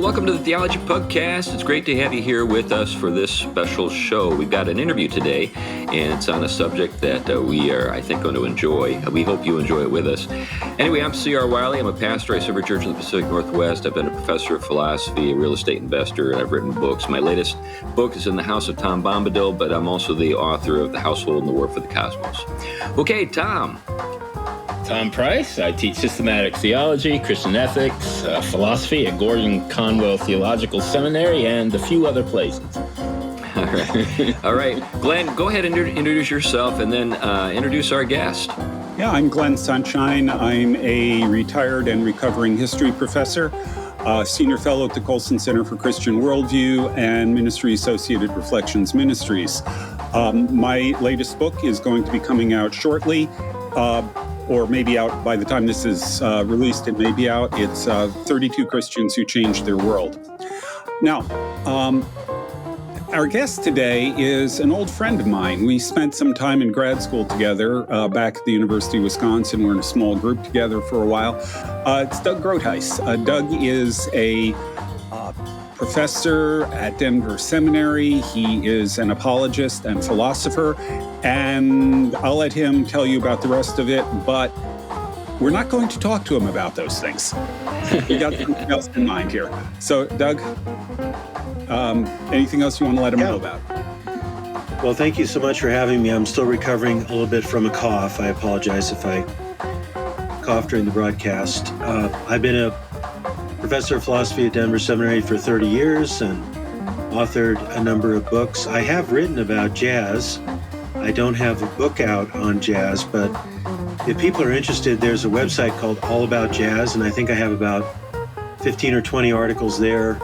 welcome to the Theology Pugcast. It's great to have you here with us for this special show. We've got an interview today, and it's on a subject that we are, I think, going to enjoy. We hope you enjoy it with us. Anyway, I'm C.R. Wiley. I'm a pastor. I serve a church in the Pacific Northwest. I've been a professor of philosophy, a real estate investor, and I've written books. My latest book is in the house of Tom Bombadil, but I'm also the author of The Household and the War for the Cosmos. Okay, Tom. Tom Price. I teach systematic theology, Christian ethics, philosophy at Gordon Conwell Theological Seminary, and a few other places. All right. Glenn, go ahead and introduce yourself and then introduce our guest. Yeah, I'm Glenn Sunshine. I'm a retired and recovering history professor, senior fellow at the Colson Center for Christian Worldview and Ministry Associated Reflections Ministries. My latest book is going to be coming out shortly. Or maybe out by the time this is released, it may be out. It's 32 Christians Who Changed Their World. Now, our guest today is an old friend of mine. We spent some time in grad school together back at the University of Wisconsin. We're in a small group together for a while. It's Doug Groothuis. Doug is a professor at Denver Seminary. He is an apologist and philosopher, and I'll let him tell you about the rest of it, but we're not going to talk to him about those things. We got something else in mind here. So, Doug, anything else you want to let him know about? Well, thank you so much for having me. I'm still recovering a little bit from a cough. I apologize if I coughed during the broadcast. I've been a professor of philosophy at Denver Seminary for 30 years and authored a number of books. I have written about jazz. I don't have a book out on jazz, but if people are interested, there's a website called All About Jazz, and I think I have about 15 or 20 articles there,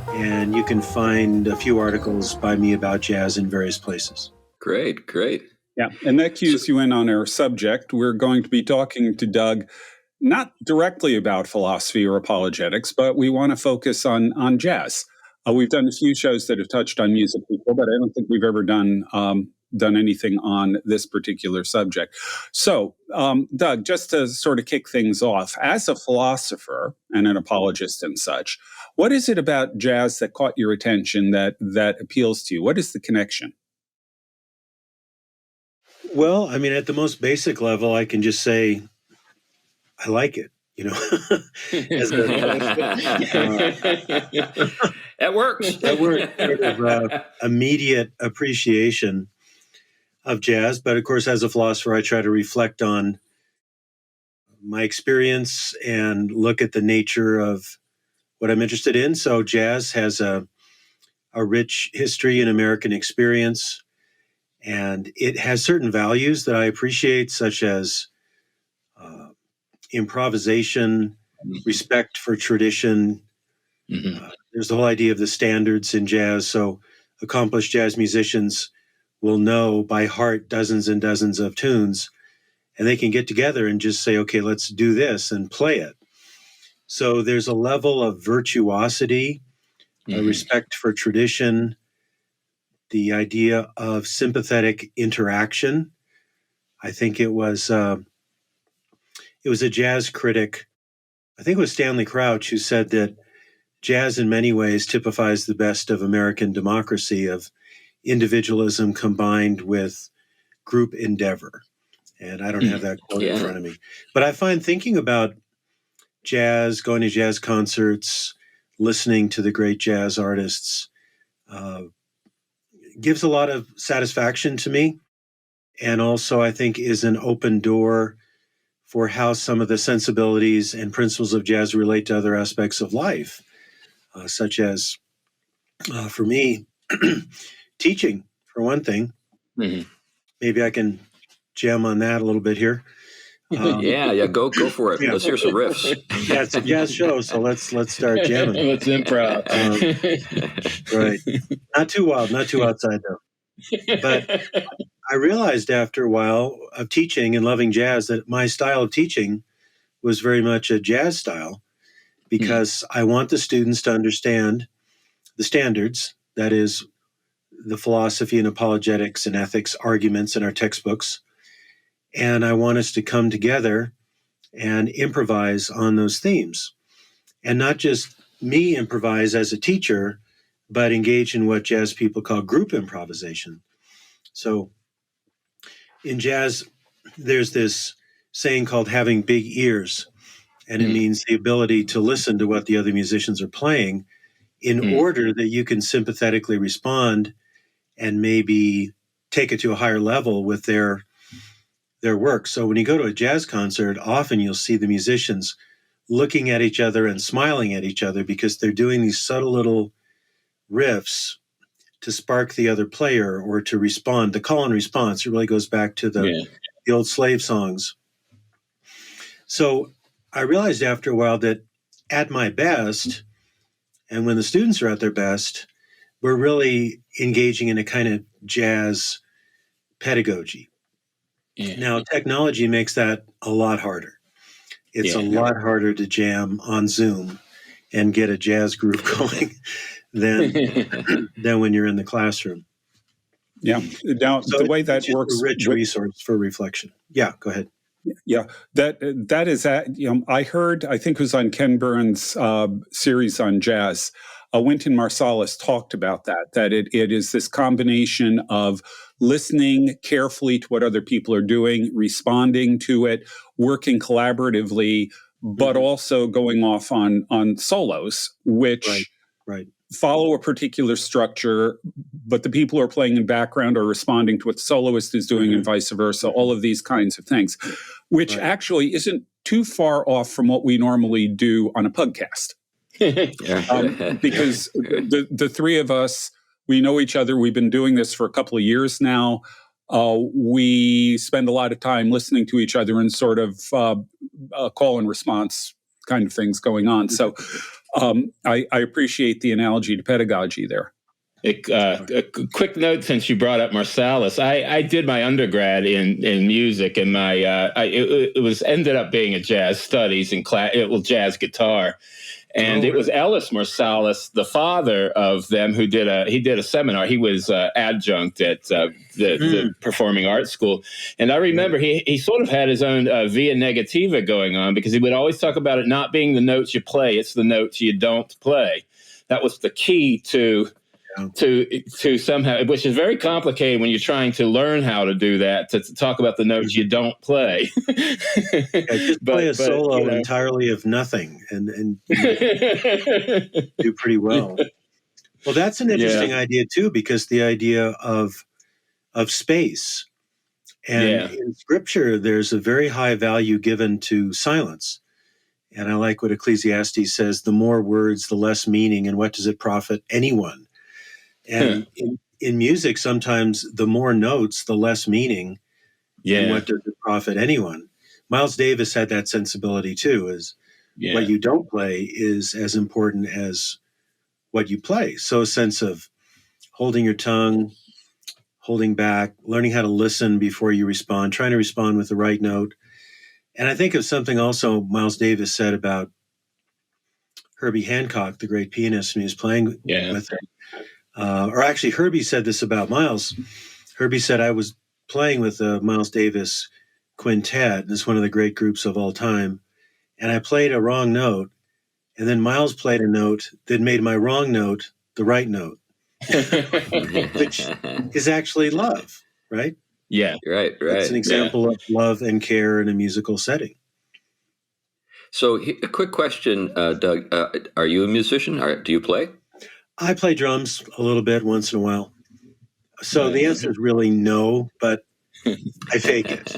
and you can find a few articles by me about jazz in various places. Great. Yeah, and that cues you in on our subject. We're going to be talking to Doug not directly about philosophy or apologetics, but we want to focus on jazz. We've done a few shows that have touched on music before, but I don't think we've ever done anything on this particular subject. So, Doug, just to sort of kick things off, as a philosopher and an apologist and such, what is it about jazz that caught your attention that appeals to you? What is the connection? Well, I mean, at the most basic level, I can just say, I like it, That works. That works. Sort of immediate appreciation of jazz. But of course, as a philosopher, I try to reflect on my experience and look at the nature of what I'm interested in. So jazz has a rich history and American experience, and it has certain values that I appreciate, such as improvisation, respect for tradition. There's the whole idea of the standards in jazz. So accomplished jazz musicians will know by heart dozens and dozens of tunes, and they can get together and just say, okay, let's do this and play it. So there's a level of virtuosity, a respect for tradition, the idea of sympathetic interaction. I think it was a jazz critic, I think it was Stanley Crouch, who said that jazz in many ways typifies the best of American democracy, of individualism combined with group endeavor. And I don't have that quote in front of me. But I find thinking about jazz, going to jazz concerts, listening to the great jazz artists, gives a lot of satisfaction to me. And also, I think, is an open door for how some of the sensibilities and principles of jazz relate to other aspects of life, such as, for me, teaching, for one thing. Maybe I can jam on that a little bit here. Yeah, go for it. Let's hear some riffs. Yeah, it's a jazz show, so let's start jamming. Let's improv. Right. Not too wild, not too outside, though. But I realized after a while of teaching and loving jazz that my style of teaching was very much a jazz style, because I want the students to understand the standards, that is, the philosophy and apologetics and ethics arguments in our textbooks. And I want us to come together and improvise on those themes, and not just me improvise as a teacher, but engage in what jazz people call group improvisation. So in jazz, there's this saying called having big ears, and it means the ability to listen to what the other musicians are playing in order that you can sympathetically respond and maybe take it to a higher level with their work. So when you go to a jazz concert, often you'll see the musicians looking at each other and smiling at each other because they're doing these subtle little riffs to spark the other player or to respond. The call and response, it really goes back to the old slave songs. So I realized after a while that at my best, and when the students are at their best, we're really engaging in a kind of jazz pedagogy. Now, technology makes that a lot harder. It's a lot harder to jam on Zoom and get a jazz group going than when you're in the classroom. Yeah. Now, So the way that it's works, a rich resource for reflection. Yeah, go ahead. Yeah, that is that. I heard, I think it was on Ken Burns' series on jazz. Wynton Marsalis talked about that it is this combination of listening carefully to what other people are doing, responding to it, working collaboratively, but also going off on solos, which follow a particular structure, but the people who are playing in background are responding to what the soloist is doing and vice versa, all of these kinds of things, which actually isn't too far off from what we normally do on a Pugcast. Because the three of us, we know each other. We've been doing this for a couple of years now. We spend a lot of time listening to each other and sort of call and response kind of things going on. So I appreciate the analogy to pedagogy there. A quick note, since you brought up Marsalis, I did my undergrad in music, and it was ended up being a jazz studies and jazz guitar. And it was Ellis Marsalis, the father of them, who did a seminar. He was adjunct at the Performing Arts School. And I remember he sort of had his own via negativa going on, because he would always talk about it not being the notes you play, it's the notes you don't play. That was the key to somehow, which is very complicated when you're trying to learn how to do that, to talk about the notes you don't play. Just play a solo entirely of nothing and do pretty well. Well, that's an interesting idea too, because the idea of space, and in Scripture, there's a very high value given to silence. And I like what Ecclesiastes says: the more words, the less meaning, and what does it profit anyone? And in music, sometimes the more notes, the less meaning, and what does it profit anyone? Miles Davis had that sensibility too, is what you don't play is as important as what you play. So a sense of holding your tongue, holding back, learning how to listen before you respond, trying to respond with the right note. And I think of something also Miles Davis said about Herbie Hancock, the great pianist, when he was playing with him. Or actually, Herbie said this about Miles. Herbie said, I was playing with the Miles Davis Quintet, and it's one of the great groups of all time, and I played a wrong note, and then Miles played a note that made my wrong note the right note, which is actually love, right? Yeah, right. It's an example of love and care in a musical setting. So a quick question, Doug, are you a musician? Do you play? I play drums a little bit once in a while. So the answer is really no, but I fake it.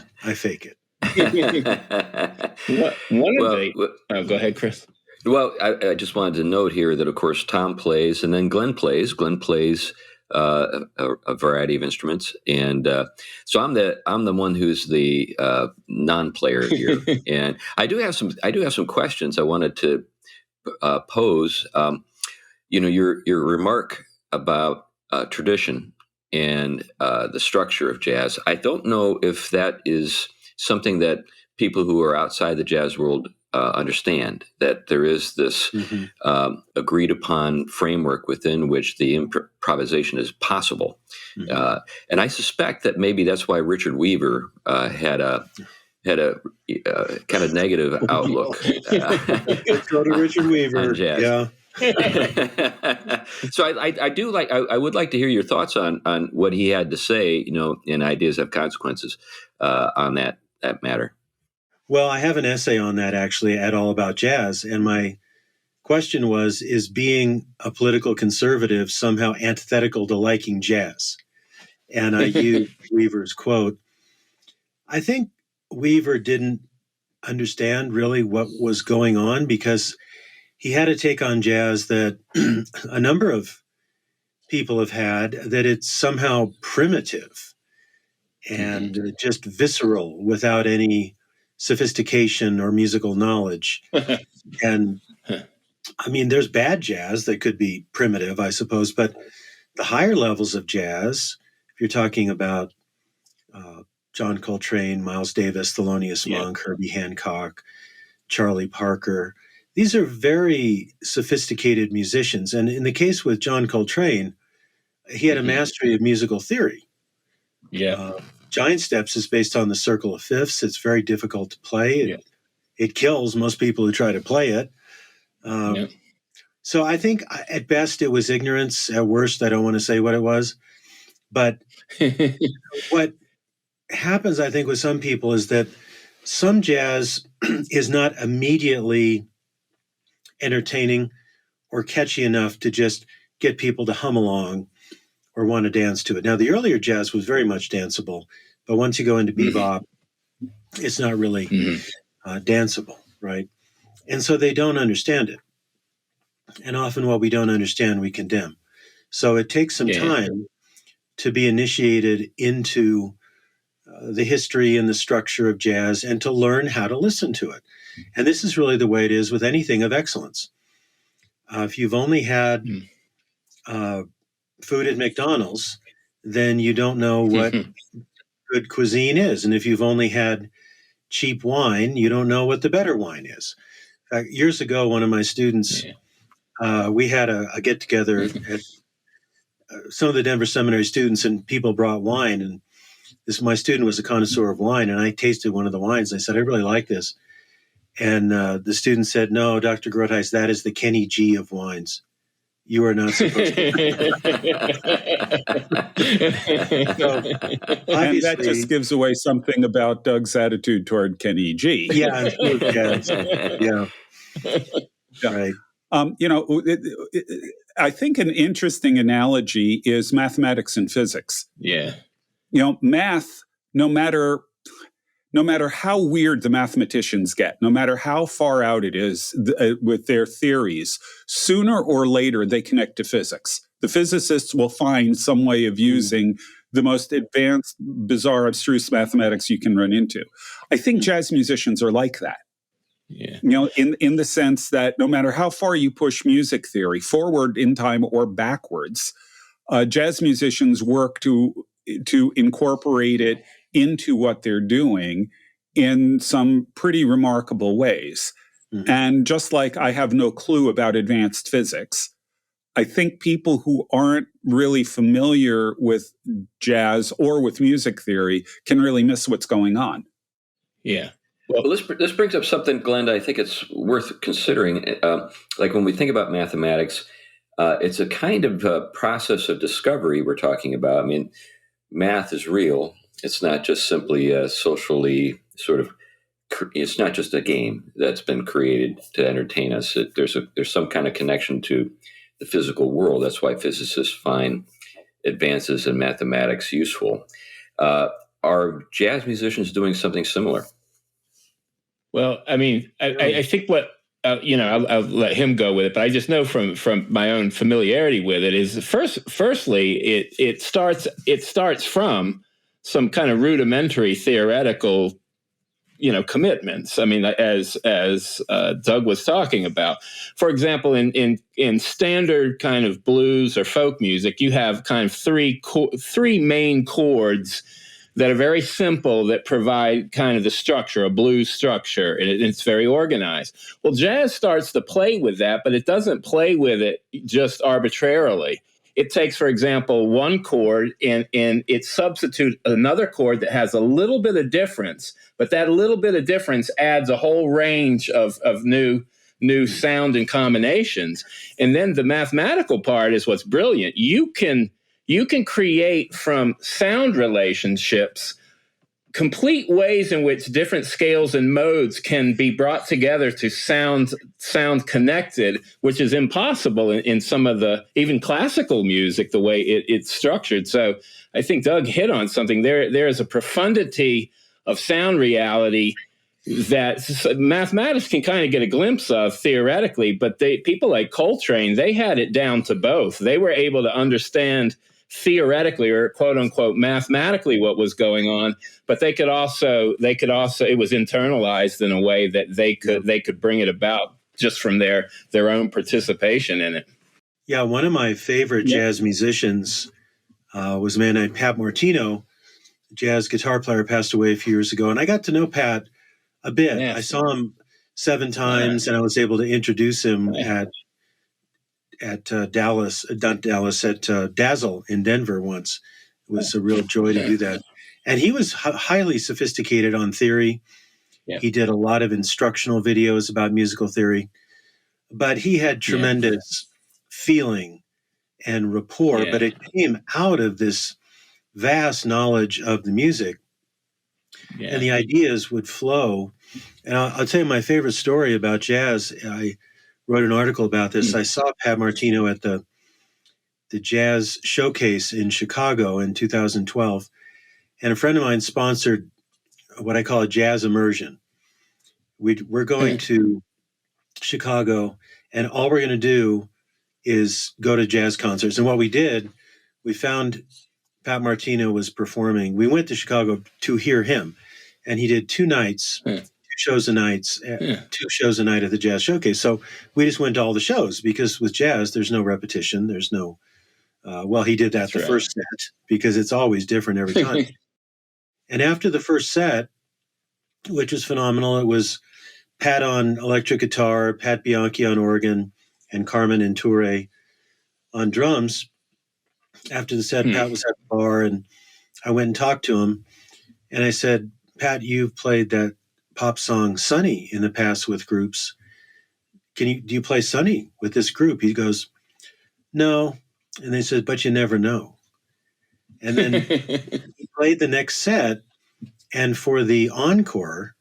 Go ahead, Chris. Well, I just wanted to note here that, of course, Tom plays, and then Glenn plays. Glenn plays a variety of instruments, and so I'm the one who's the non-player here. And I do have some questions I wanted to pose. Your remark about tradition and the structure of jazz, I don't know if that is something that people who are outside the jazz world understand, that there is this agreed upon framework within which the improvisation is possible. And I suspect that maybe that's why Richard Weaver had a kind of negative outlook. Let's go to Richard Weaver. On jazz. Yeah. So I do like I would like to hear your thoughts on what he had to say, in Ideas Have Consequences, on that matter. Well, I have an essay on that actually at All About Jazz, and my question was, is being a political conservative somehow antithetical to liking jazz? And I used Weaver's quote. I think Weaver didn't understand really what was going on because he had a take on jazz that a number of people have had, that it's somehow primitive and just visceral without any sophistication or musical knowledge. And I mean, there's bad jazz that could be primitive, I suppose, but the higher levels of jazz, if you're talking about John Coltrane, Miles Davis, Thelonious Monk, Herbie Hancock, Charlie Parker, these are very sophisticated musicians. And in the case with John Coltrane, he had a mastery of musical theory. Giant Steps is based on the circle of fifths. It's very difficult to play. It kills most people who try to play it. So I think at best it was ignorance. At worst, I don't want to say what it was. But what happens, I think, with some people is that some jazz is not immediately entertaining or catchy enough to just get people to hum along or want to dance to it. Now, the earlier jazz was very much danceable, but once you go into bebop, it's not really danceable, right? And so they don't understand it. And often what we don't understand, we condemn. So it takes some time to be initiated into the history and the structure of jazz and to learn how to listen to it. And this is really the way it is with anything of excellence. If you've only had food at McDonald's, then you don't know what good cuisine is. And if you've only had cheap wine, you don't know what the better wine is. In fact, years ago, one of my students, we had a get-together at some of the Denver Seminary students, and people brought wine. And my student was a connoisseur of wine, and I tasted one of the wines. I said, I really like this. And the student said, no, Dr. Groothuis, that is the Kenny G of wines. You are not supposed to. And that just gives away something about Doug's attitude toward Kenny G. Yeah. Right. I think an interesting analogy is mathematics and physics. Math, no matter how weird the mathematicians get, no matter how far out it is with their theories, sooner or later they connect to physics. The physicists will find some way of using the most advanced, bizarre, abstruse mathematics you can run into. I think jazz musicians are like that. In the sense that no matter how far you push music theory, forward in time or backwards, jazz musicians work to incorporate it into what they're doing in some pretty remarkable ways. And just like I have no clue about advanced physics, I think people who aren't really familiar with jazz or with music theory can really miss what's going on. Well, this brings up something, Glenn, I think it's worth considering. Like when we think about mathematics, it's a kind of process of discovery we're talking about. I mean, math is real. It's not just simply socially it's not just a game that's been created to entertain us. There's some kind of connection to the physical world. That's why physicists find advances in mathematics useful. Are jazz musicians doing something similar? Well, I mean, I think what, I'll let him go with it, but I just know from my own familiarity with it is firstly, it starts from some kind of rudimentary theoretical, commitments. I mean, as Doug was talking about, for example, in standard kind of blues or folk music, you have kind of three main chords that are very simple, that provide kind of the structure, a blues structure, and it's very organized. Well, jazz starts to play with that, but it doesn't play with it just arbitrarily. It takes, for example, one chord and it substitutes another chord that has a little bit of difference, but that little bit of difference adds a whole range of new new sound and combinations. And then the mathematical part is what's brilliant. You can create from sound relationships complete ways in which different scales and modes can be brought together to sound connected, which is impossible in some of the even classical music, the way it's structured. So I think Doug hit on something. There is a profundity of sound reality that mathematics can kind of get a glimpse of theoretically, but people like Coltrane, they had it down to both. They were able to understand theoretically or quote unquote mathematically what was going on, but they could also it was internalized in a way that they could bring it about just from their own participation in it. Yeah, one of my favorite jazz musicians was a man named Pat Martino, jazz guitar player, passed away a few years ago, and I got to know Pat a bit. Yes. I saw him 7 times, and I was able to introduce him at Dazzle in Denver once. It was a real joy to do that. And he was highly sophisticated on theory. Yeah. He did a lot of instructional videos about musical theory, but he had tremendous feeling and rapport, but it came out of this vast knowledge of the music, and the ideas would flow. And I'll tell you my favorite story about jazz. I wrote an article about this. I saw Pat Martino at the Jazz Showcase in Chicago in 2012, and a friend of mine sponsored what I call a jazz immersion. We're going to Chicago, and all we're going to do is go to jazz concerts. And what we did, we found Pat Martino was performing. We went to Chicago to hear him, and he did 2 nights, 2 shows a night, 2 shows a night at the Jazz Showcase. So we just went to all the shows, because with jazz, there's no repetition. There's no, he did that the first set, because it's always different every time. And after the first set, which was phenomenal, it was Pat on electric guitar, Pat Bianchi on organ, and Carmen Inture on drums. After the set, Pat was at the bar, and I went and talked to him. And I said, Pat, you've played that pop song Sunny in the past with groups. Do you play Sunny with this group? He goes, no. And they said, but you never know. And then he played the next set. And for the encore,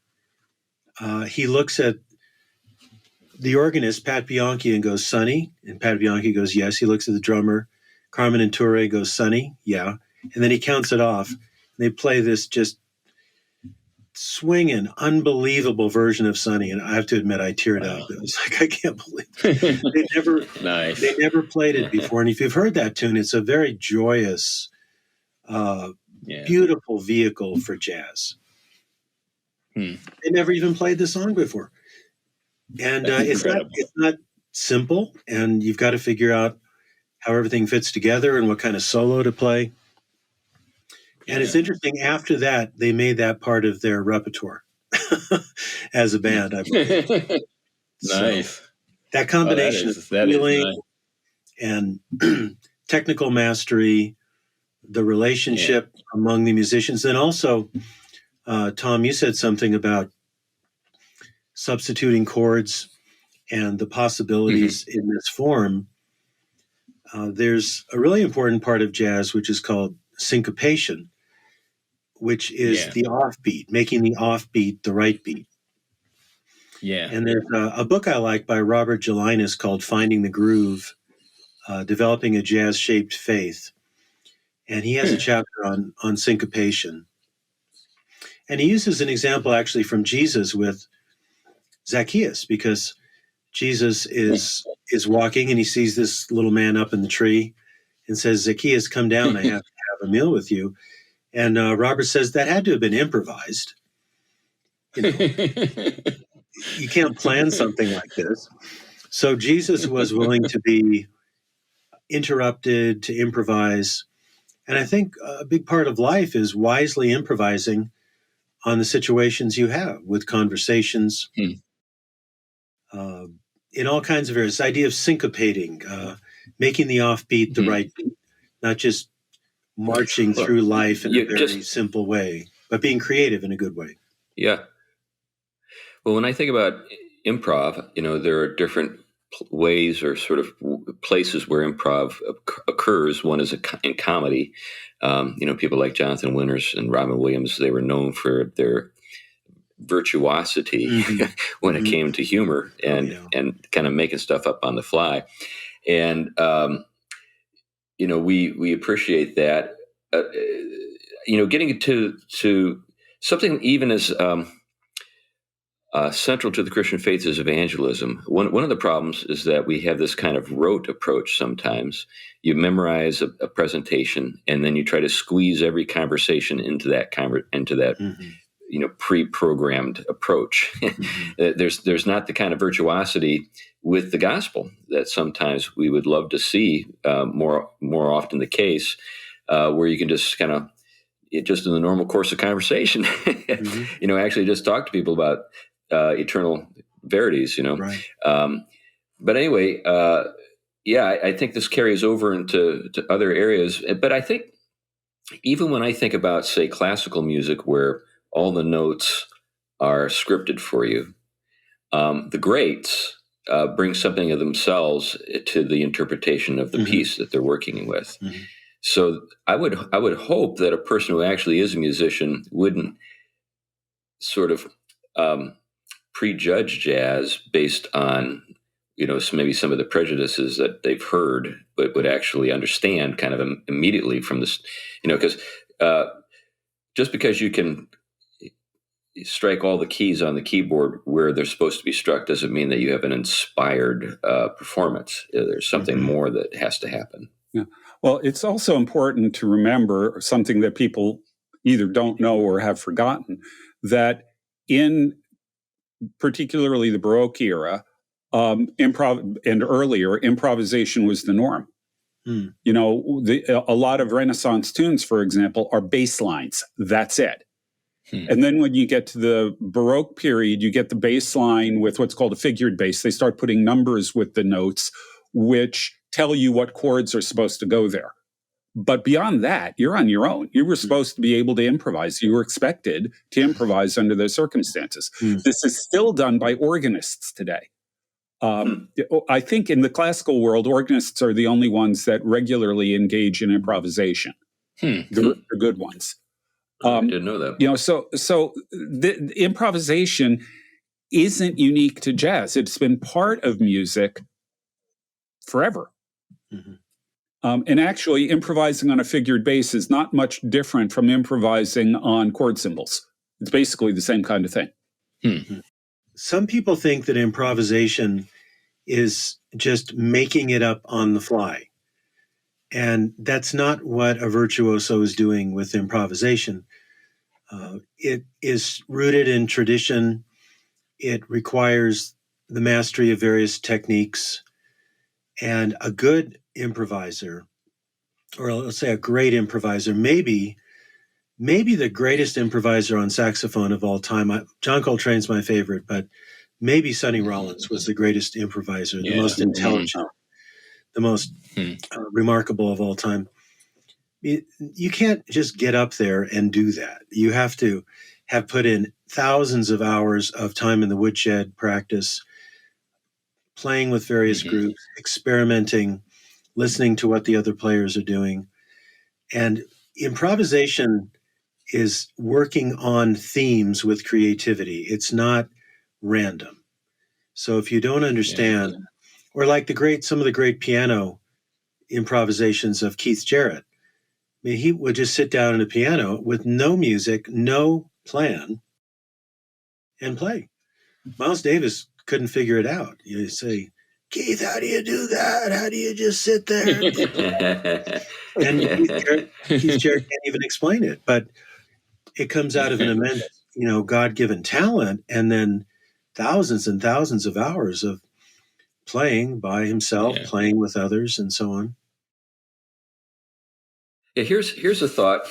he looks at the organist, Pat Bianchi, and goes, Sunny? And Pat Bianchi goes, yes. He looks at the drummer, Carmen Inture, goes, Sunny? Yeah. And then he counts it off. They play this just swinging, unbelievable version of Sunny. And I have to admit, I teared up. It was like, I can't believe it. They never played it before. And if you've heard that tune, it's a very joyous, beautiful vehicle for jazz. They never even played the song before. And it's not simple, and you've got to figure out how everything fits together and what kind of solo to play. And it's interesting, after that, they made that part of their repertoire as a band, I believe. Nice. So that combination of feeling and technical mastery, the relationship among the musicians, and also, Tom, you said something about substituting chords and the possibilities in this form. There's a really important part of jazz, which is called syncopation, which is the offbeat, making the offbeat the right beat. Yeah. And there's a book I like by Robert Gelinas called Finding the Groove, Developing a Jazz-Shaped Faith. And he has a chapter on syncopation. And he uses an example actually from Jesus with Zacchaeus, because Jesus is walking and he sees this little man up in the tree and says, Zacchaeus, come down. I have to have a meal with you. And Robert says that had to have been improvised. You know, you can't plan something like this. So Jesus was willing to be interrupted, to improvise. And I think a big part of life is wisely improvising on the situations you have with conversations, in all kinds of areas. This idea of syncopating, making the offbeat the right beat, not just marching through life in a very simple way, but being creative in a good way. Yeah. Well, when I think about improv, there are different ways or sort of places where improv occurs. One is in comedy. People like Jonathan Winters and Robin Williams, they were known for their virtuosity when it came to humor and kind of making stuff up on the fly. And, we appreciate that. Getting to something even as central to the Christian faith is evangelism. One of the problems is that we have this kind of rote approach sometimes. You memorize a presentation, and then you try to squeeze every conversation into that pre-programmed approach. There's not the kind of virtuosity with the gospel that sometimes we would love to see more often the case, where you can just kind of, just in the normal course of conversation, actually just talk to people about eternal verities, Right. But anyway, I think this carries over into other areas. But I think even when I think about, say, classical music, where all the notes are scripted for you, the greats bring something of themselves to the interpretation of the piece that they're working with. So I would hope that a person who actually is a musician wouldn't sort of prejudge jazz based on maybe some of the prejudices that they've heard, but would actually understand kind of immediately from this, because just because you can strike all the keys on the keyboard where they're supposed to be struck doesn't mean that you have an inspired performance. There's something more that has to happen. Yeah. Well, it's also important to remember something that people either don't know or have forgotten, that in particularly the Baroque era, improv and earlier, improvisation was the norm. A lot of Renaissance tunes, for example, are bass lines. That's it. And then when you get to the Baroque period, you get the bass line with what's called a figured bass. They start putting numbers with the notes, which tell you what chords are supposed to go there. But beyond that, you're on your own. You were supposed to be able to improvise. You were expected to improvise under those circumstances. This is still done by organists today. I think in the classical world, organists are the only ones that regularly engage in improvisation. The good ones. I didn't know that. So the improvisation isn't unique to jazz. It's been part of music forever. And actually, improvising on a figured bass is not much different from improvising on chord cymbals. It's basically the same kind of thing. Some people think that improvisation is just making it up on the fly. And that's not what a virtuoso is doing with improvisation. It is rooted in tradition. It requires the mastery of various techniques. And a good improviser, or let's say a great improviser, maybe the greatest improviser on saxophone of all time. John Coltrane's my favorite, but maybe Sonny Rollins was the greatest improviser, the most intelligent, the most remarkable of all time. You can't just get up there and do that. You have to have put in thousands of hours of time in the woodshed practice, playing with various groups, experimenting, listening to what the other players are doing. And improvisation is working on themes with creativity. It's not random. So if you don't understand, or like some of the great piano improvisations of Keith Jarrett, I mean, he would just sit down at a piano with no music, no plan, and play. Miles Davis couldn't figure it out. You say, Keith, how do you do that? How do you just sit there? And Keith Jarrett can't even explain it. But it comes out of an immense, God-given talent, and then thousands and thousands of hours of playing by himself, playing with others, and so on. Yeah, here's a thought.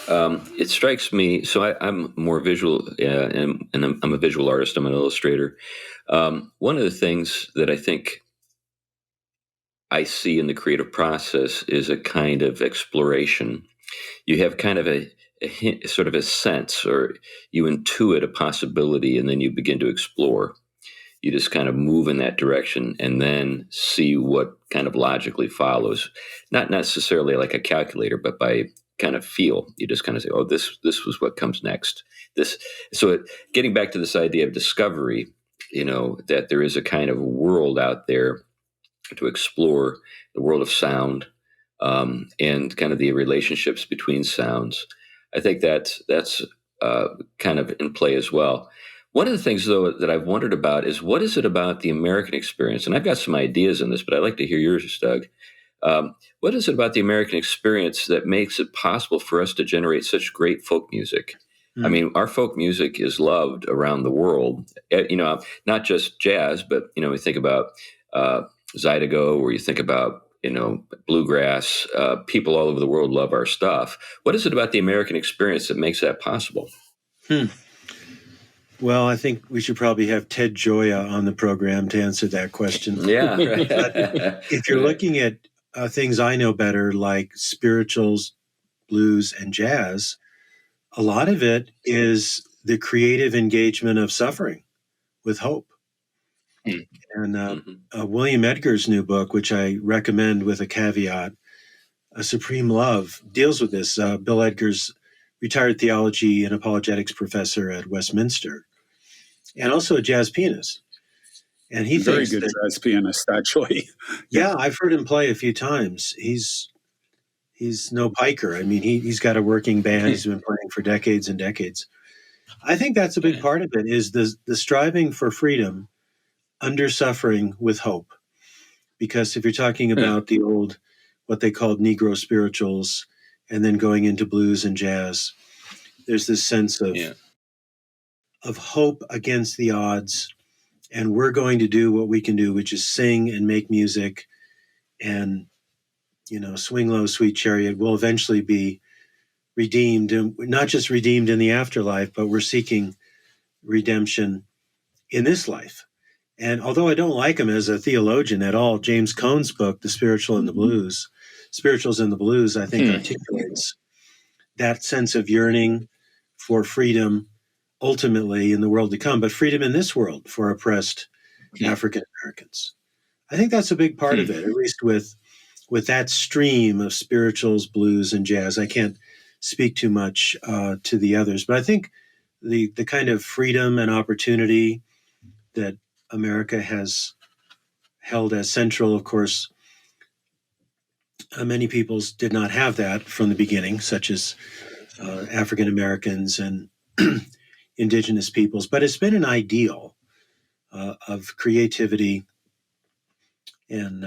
It strikes me. So I'm more visual, and I'm a visual artist. I'm an illustrator. One of the things that I think I see in the creative process is a kind of exploration. You have kind of a hint, sort of a sense, or you intuit a possibility, and then you begin to explore. you just kind of move in that direction and then see what kind of logically follows. Not necessarily like a calculator, but by kind of feel. You just kind of say, oh, this was what comes next. Getting back to this idea of discovery, that there is a kind of world out there to explore, the world of sound, and kind of the relationships between sounds. I think that's kind of in play as well. One of the things, though, that I've wondered about is what is it about the American experience? And I've got some ideas on this, but I'd like to hear yours, Doug. What is it about the American experience that makes it possible for us to generate such great folk music? I mean, our folk music is loved around the world, not just jazz, but, we think about Zydeco, or you think about, bluegrass. People all over the world love our stuff. What is it about the American experience that makes that possible? Well, I think we should probably have Ted Gioia on the program to answer that question. Yeah. But if you're looking at things I know better, like spirituals, blues, and jazz, a lot of it is the creative engagement of suffering with hope. And William Edgar's new book, which I recommend with a caveat, A Supreme Love, deals with this. Bill Edgar's retired theology and apologetics professor at Westminster, and also a jazz pianist. And he very thinks good that, jazz pianist, actually. Yeah, I've heard him play a few times. He's no piker. I mean, he's got a working band. He's been playing for decades and decades. I think that's a big part of it, is the striving for freedom under suffering with hope. Because if you're talking about the old, what they called Negro spirituals, and then going into blues and jazz, there's this sense of hope against the odds. And we're going to do what we can do, which is sing and make music and, swing low, sweet chariot. Will eventually be redeemed, and not just redeemed in the afterlife, but we're seeking redemption in this life. And although I don't like him as a theologian at all, James Cone's book, The Spirituals and the Blues, I think articulates that sense of yearning for freedom ultimately in the world to come, but freedom in this world for oppressed African Americans. I think that's a big part of it, at least with that stream of spirituals, blues, and jazz. I can't speak too much to the others, but I think the kind of freedom and opportunity that America has held as central, of course, many peoples did not have that from the beginning, such as African Americans and indigenous peoples, but it's been an ideal of creativity and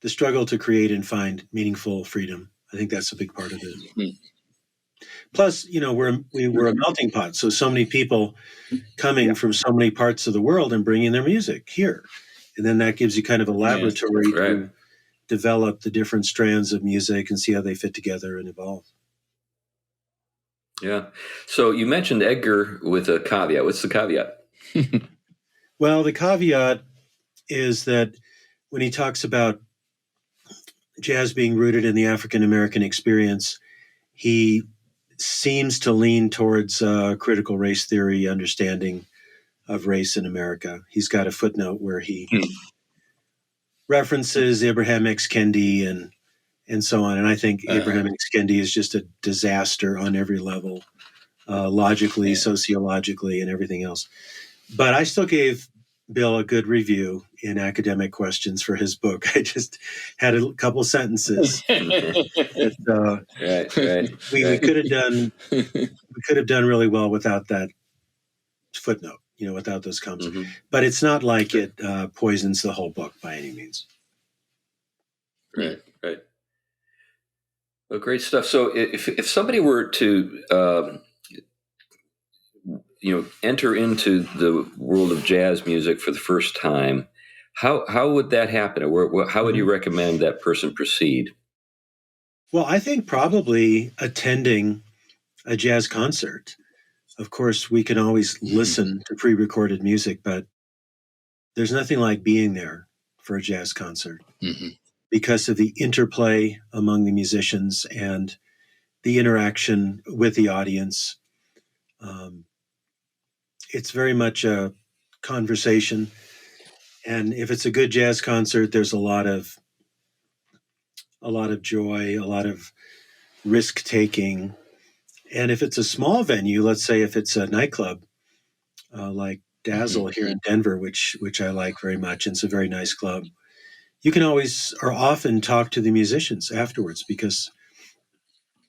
the struggle to create and find meaningful freedom. I think that's a big part of it. Plus, we're a melting pot. So many people coming from so many parts of the world and bringing their music here. And then that gives you kind of a laboratory to develop the different strands of music and see how they fit together and evolve. Yeah. So you mentioned Edgar with a caveat. What's the caveat? Well, the caveat is that when he talks about jazz being rooted in the African American experience, he seems to lean towards critical race theory understanding of race in America. He's got a footnote where he references Abraham X. Kendi and so on. And I think Abraham X. Kendi is just a disaster on every level, logically, sociologically, and everything else. But I still gave Bill a good review in Academic Questions for his book. I just had a couple sentences. That, we could have done really well without that footnote, without those comments. Mm-hmm. But it's not like it poisons the whole book by any means. Right. Well, great stuff. So if somebody were to enter into the world of jazz music for the first time, how would that happen? Or how would you recommend that person proceed? Well, I think probably attending a jazz concert. Of course, we can always listen to pre-recorded music, but there's nothing like being there for a jazz concert because of the interplay among the musicians and the interaction with the audience. It's very much a conversation. And if it's a good jazz concert, there's a lot of joy, a lot of risk taking. And if it's a small venue, let's say if it's a nightclub like Dazzle here in Denver, which I like very much, and it's a very nice club, you can always or often talk to the musicians afterwards because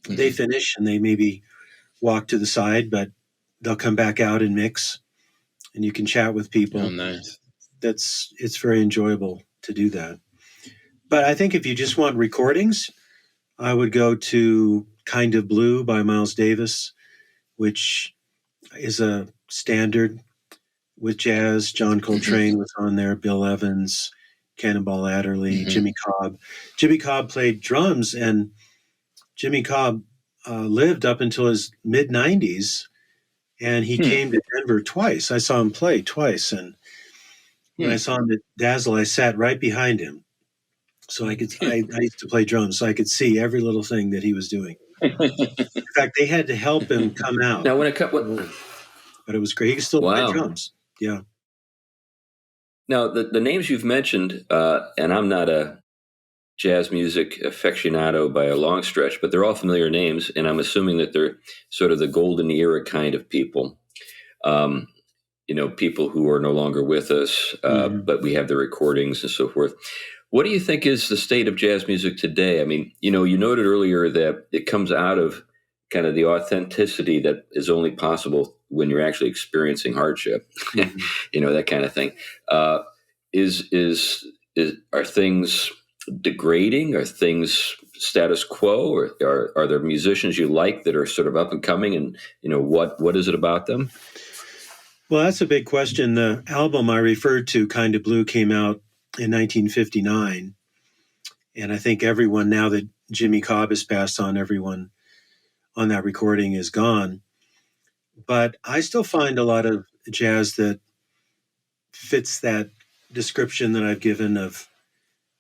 they finish and they maybe walk to the side, but they'll come back out and mix, and you can chat with people. Oh, nice. It's very enjoyable to do that. But I think if you just want recordings, I would go to Kind of Blue by Miles Davis, which is a standard with jazz. John Coltrane was on there, Bill Evans, Cannonball Adderley, Jimmy Cobb. Jimmy Cobb played drums, and Jimmy Cobb lived up until his mid-90s, and he came to Denver twice. I saw him play twice, and when I saw him at Dazzle, I sat right behind him. So I used to play drums, so I could see every little thing that he was doing. In fact, they had to help him come out. Now, But it was great. He could still play drums. Yeah. Now, the names you've mentioned, and I'm not a jazz music aficionado by a long stretch, but they're all familiar names, and I'm assuming that they're sort of the golden era kind of people. People who are no longer with us, but we have the recordings and so forth. What do you think is the state of jazz music today? I mean, you noted earlier that it comes out of kind of the authenticity that is only possible when you're actually experiencing hardship, that kind of thing. Are things degrading? Are things status quo? Or are there musicians you like that are sort of up and coming? And, what is it about them? Well, that's a big question. The album I referred to, Kind of Blue, came out in 1959. And I think everyone, now that Jimmy Cobb has passed on, everyone on that recording is gone. But I still find a lot of jazz that fits that description that I've given of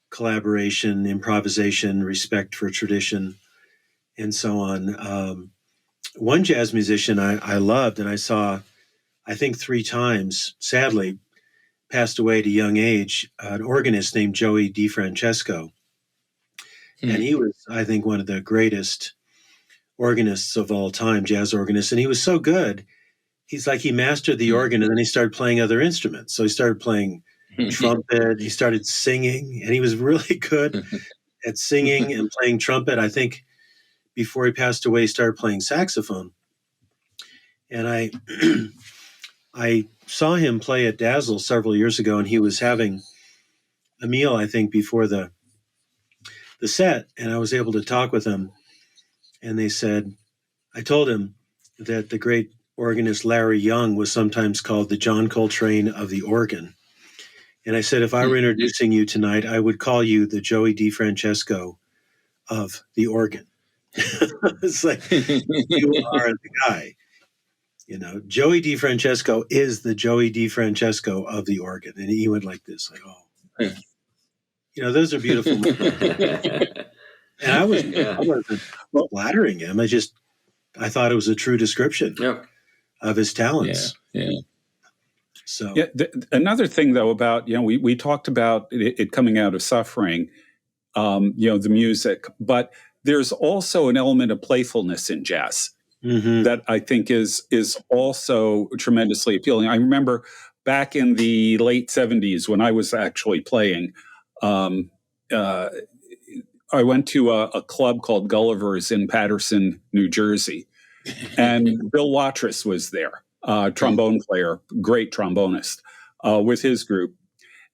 collaboration, improvisation, respect for tradition, and so on. One jazz musician I loved and I saw, I think 3 times, sadly, passed away at a young age, an organist named Joey DiFrancesco. And he was, I think, one of the greatest organists of all time, jazz organists. And he was so good. He mastered the organ, and then he started playing other instruments. So he started playing trumpet. He started singing, and he was really good at singing and playing trumpet. I think before he passed away, he started playing saxophone. And I saw him play at Dazzle several years ago, and he was having a meal, I think, before the set, and I was able to talk with him. And I told him that the great organist Larry Young was sometimes called the John Coltrane of the organ. And I said, if I were introducing you tonight, I would call you the Joey DiFrancesco of the organ. It's like, you are the guy. Joey DiFrancesco is the Joey DiFrancesco of the organ. And he went like this, those are beautiful moments. And I wasn't flattering him. I thought it was a true description of his talents. Yeah. So another thing though about, we talked about it coming out of suffering, the music, but there's also an element of playfulness in jazz. That I think is also tremendously appealing. I remember back in the late 70s when I was actually playing, I went to a club called Gulliver's in Paterson, New Jersey, and Bill Watrous was there, trombone player, great trombonist, with his group.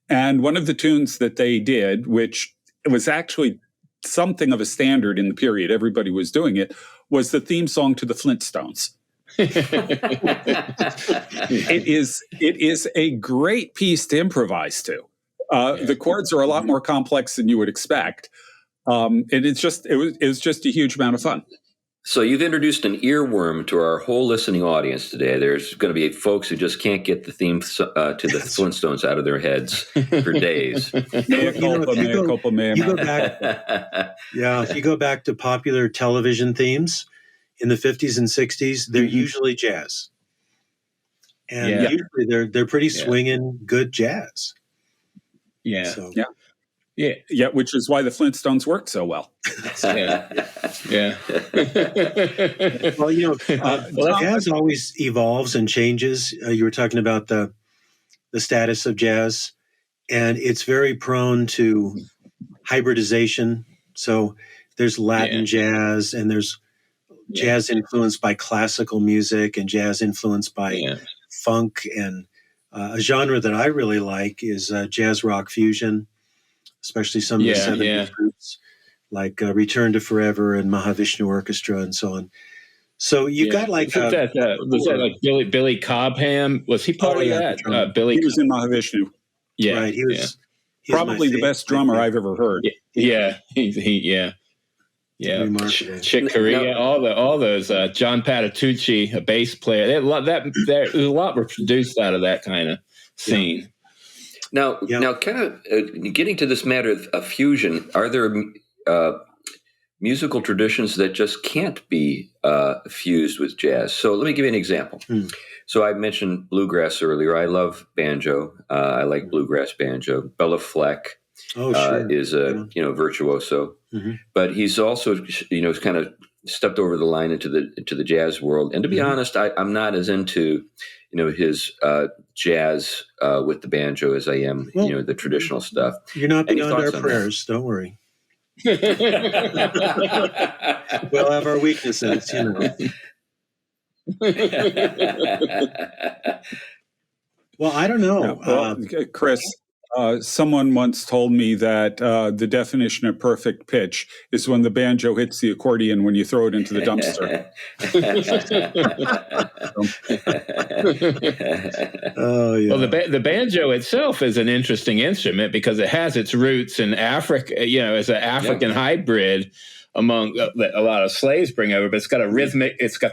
And one of the tunes that they did, which was actually something of a standard in the period, everybody was doing it, was the theme song to the Flintstones. It is a great piece to improvise to. The chords are a lot more complex than you would expect. And it was just a huge amount of fun. So you've introduced an earworm to our whole listening audience today. There's going to be folks who just can't get the theme to the Flintstones out of their heads for days. If you go back to popular television themes in the 50s and 60s, they're usually jazz. and usually they're pretty swinging good jazz. Yeah. So. Yeah, which is why the Flintstones worked so well. Yeah. Well, jazz always evolves and changes. You were talking about the status of jazz, and it's very prone to hybridization. So there's Latin jazz, and there's jazz influenced by classical music, and jazz influenced by funk. And a genre that I really like is jazz rock fusion, especially some of the 70s groups like Return to Forever and Mahavishnu Orchestra and so on. So you've got like was that like Billy Cobham? Was he part of that? Billy, he was in Mahavishnu. Yeah, right. He was probably the best drummer I've ever heard. Yeah. Chick Corea, all those John Patitucci, a bass player. There's a lot were produced out of that kind of scene. Now, kind of getting to this matter of fusion, are there musical traditions that just can't be fused with jazz? So let me give you an example. So I mentioned bluegrass earlier. I love banjo. I like bluegrass banjo. Bela Fleck is a virtuoso, but he's also kind of stepped over the line into the jazz world. And to be honest, I'm not as into his jazz with the banjo as I am the traditional stuff. You're not beyond our prayers. Don't worry. We'll have our weaknesses, Well, I don't know. Chris, someone once told me that the definition of perfect pitch is when the banjo hits the accordion when you throw it into the dumpster. Well, the banjo itself is an interesting instrument because it has its roots in Africa, as an African hybrid among a lot of slaves bring over, but it's got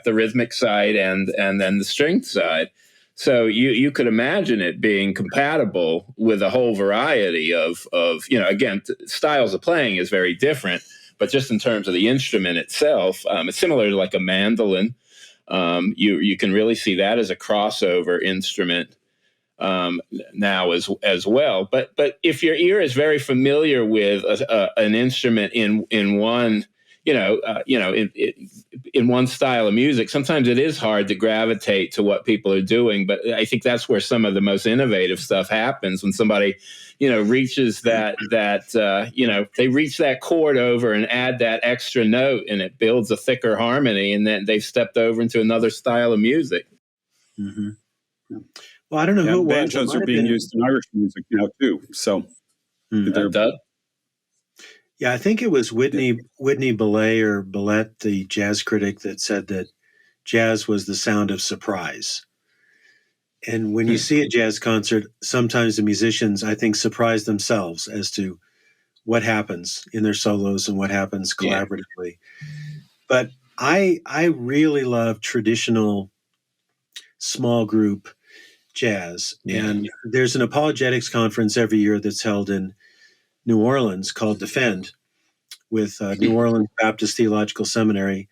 the rhythmic side and then the string side. So you could imagine it being compatible with a whole variety of again, styles of playing is very different, but just in terms of the instrument itself, it's similar to like a mandolin. You can really see that as a crossover instrument now as well. But if your ear is very familiar with an instrument in one, in one style of music, sometimes it is hard to gravitate to what people are doing. But I think that's where some of the most innovative stuff happens when somebody, reaches that they reach that chord over and add that extra note, and it builds a thicker harmony, and then they've stepped over into another style of music. Mm-hmm. Well, I don't know who banjos are being used in Irish music now too. So, Doug? Yeah, I think it was Whitney Billette, the jazz critic, that said that jazz was the sound of surprise. And when you see a jazz concert, sometimes the musicians, I think, surprise themselves as to what happens in their solos and what happens collaboratively. But I really love traditional small group jazz. And there's an apologetics conference every year that's held in New Orleans called Defend with New Orleans Baptist Theological Seminary.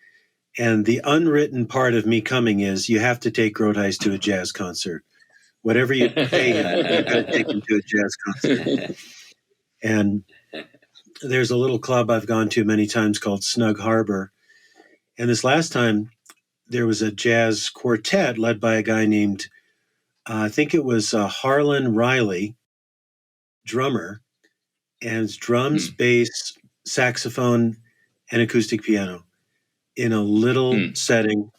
And the unwritten part of me coming is you have to take Groothuis to a jazz concert. Whatever you pay him, you've got to take him to a jazz concert. And there's a little club I've gone to many times called Snug Harbor. And this last time, there was a jazz quartet led by a guy named, I think it was Harlan Riley, drummer, and it's drums, bass, saxophone, and acoustic piano in a little setting.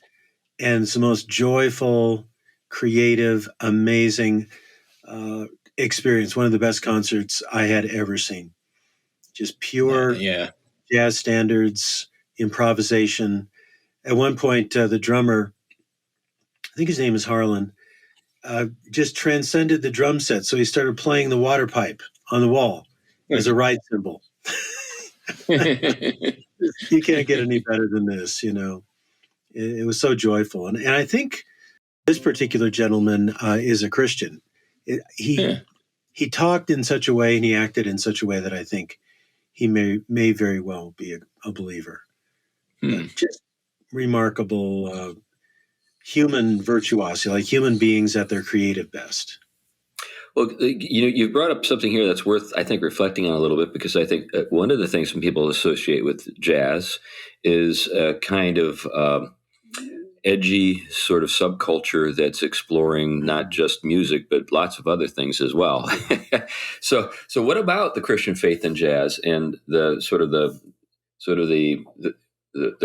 And it's the most joyful, creative, amazing experience. One of the best concerts I had ever seen. Just pure jazz standards, improvisation. At one point, the drummer, I think his name is Harlan, just transcended the drum set. So he started playing the water pipe on the wall as a ride cymbal. You can't get any better than this, It was so joyful. And I think this particular gentleman is a Christian. He talked in such a way and he acted in such a way that I think he may very well be a believer. Just remarkable human virtuosity, like human beings at their creative best. Well, you've brought up something here that's worth, I think, reflecting on a little bit, because I think one of the things some people associate with jazz is a kind of edgy sort of subculture that's exploring not just music but lots of other things as well. So what about the Christian faith in jazz and the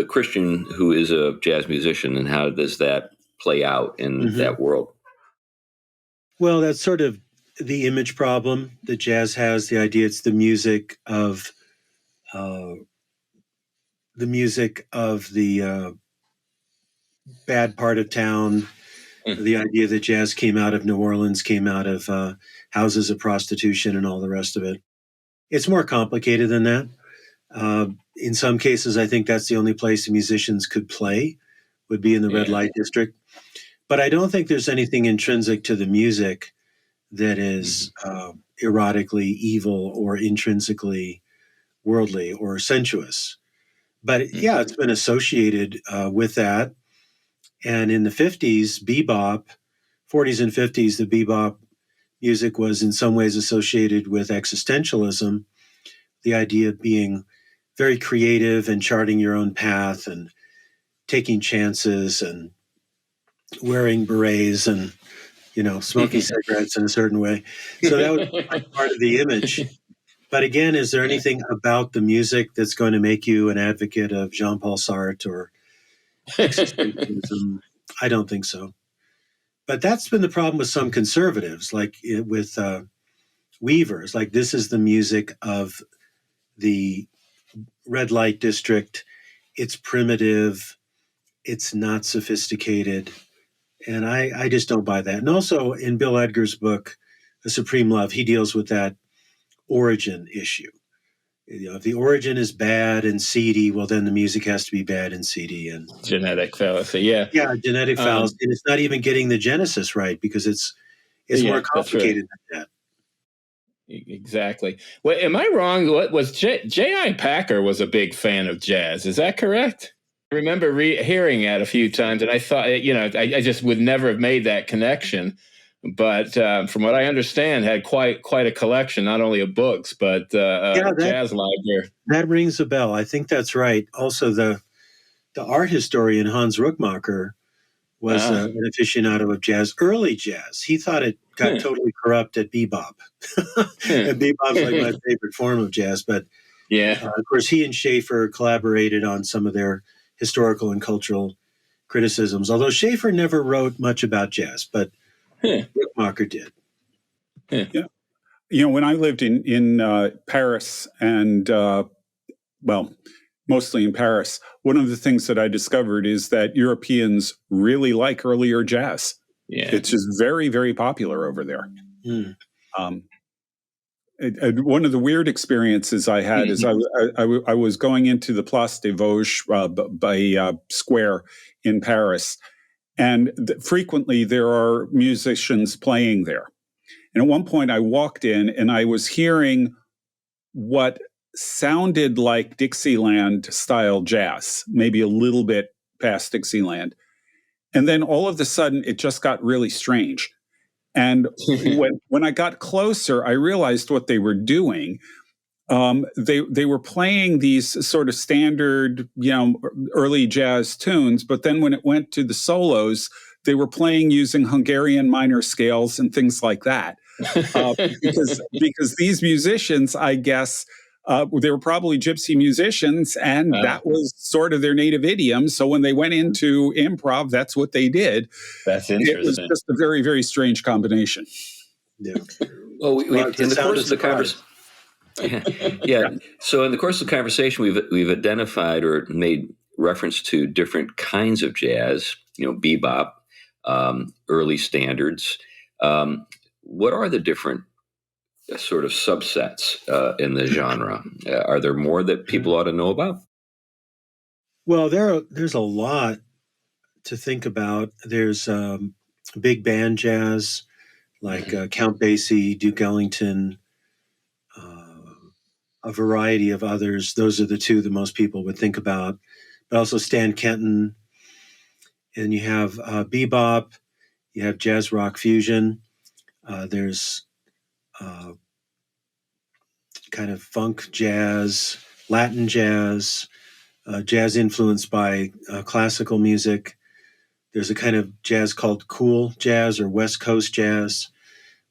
Christian who is a jazz musician, and how does that play out in that world? Well, that's sort of the image problem that jazz has. The idea it's the music of the bad part of town. The idea that jazz came out of New Orleans, came out of houses of prostitution and all the rest of it. It's more complicated than that. In some cases, I think that's the only place the musicians could play, would be in the red light district. But I don't think there's anything intrinsic to the music that is erotically evil or intrinsically worldly or sensuous. But yeah, it's been associated with that. And in the 50s, bebop, 40s and 50s, the bebop music was in some ways associated with existentialism, the idea of being very creative and charting your own path and taking chances and wearing berets and, smoking cigarettes in a certain way. So that was part of the image. But again, is there anything about the music that's going to make you an advocate of Jean-Paul Sartre or existentialism? I don't think so. But that's been the problem with some conservatives, like with Weavers. Like, this is the music of the red light district. It's primitive. It's not sophisticated. And I just don't buy that. And also in Bill Edgar's book, The Supreme Love, he deals with that origin issue. If the origin is bad and seedy, well, then the music has to be bad and seedy. And genetic fallacy, yeah. Yeah, genetic fallacy. And it's not even getting the genesis right, because it's more complicated than that. Exactly. Well, am I wrong? What was J.I. Packer was a big fan of jazz? Is that correct? I remember hearing it a few times, and I thought, I just would never have made that connection. But from what I understand, had quite a collection, not only of books, but jazz library. That rings a bell. I think that's right. Also, the art historian Hans Ruckmacher was an aficionado of jazz, early jazz. He thought it got totally corrupt at bebop. And bebop's like my favorite form of jazz. But of course, he and Schaefer collaborated on some of their historical and cultural criticisms, although Schaefer never wrote much about jazz, but Ruckmacher did. Yeah. When I lived in Paris and, mostly in Paris, one of the things that I discovered is that Europeans really like earlier jazz. Yeah. It's just very, very popular over there. And one of the weird experiences I had is I was going into the Place des Vosges by Square in Paris, and frequently there are musicians playing there. And at one point I walked in and I was hearing what sounded like Dixieland style jazz, maybe a little bit past Dixieland. And then all of a sudden it just got really strange. And when I got closer, I realized what they were doing. They were playing these sort of standard, early jazz tunes, but then when it went to the solos, they were playing using Hungarian minor scales and things like that. Because these musicians, I guess, they were probably gypsy musicians, and that was sort of their native idiom. So when they went into improv, that's what they did. That's interesting. It was just a very, very strange combination. Yeah. Well, in the course of the conversation. So in the course of the conversation, we've identified or made reference to different kinds of jazz, bebop, early standards. What are the different sort of subsets in the genre? Are there more that people ought to know about? Well, there's a lot to think about. There's big band jazz, like Count Basie, Duke Ellington, a variety of others. Those are the two that most people would think about. But also Stan Kenton and you have bebop, you have jazz rock fusion. There's kind of funk jazz, Latin jazz, jazz influenced by classical music. There's a kind of jazz called cool jazz or West Coast jazz,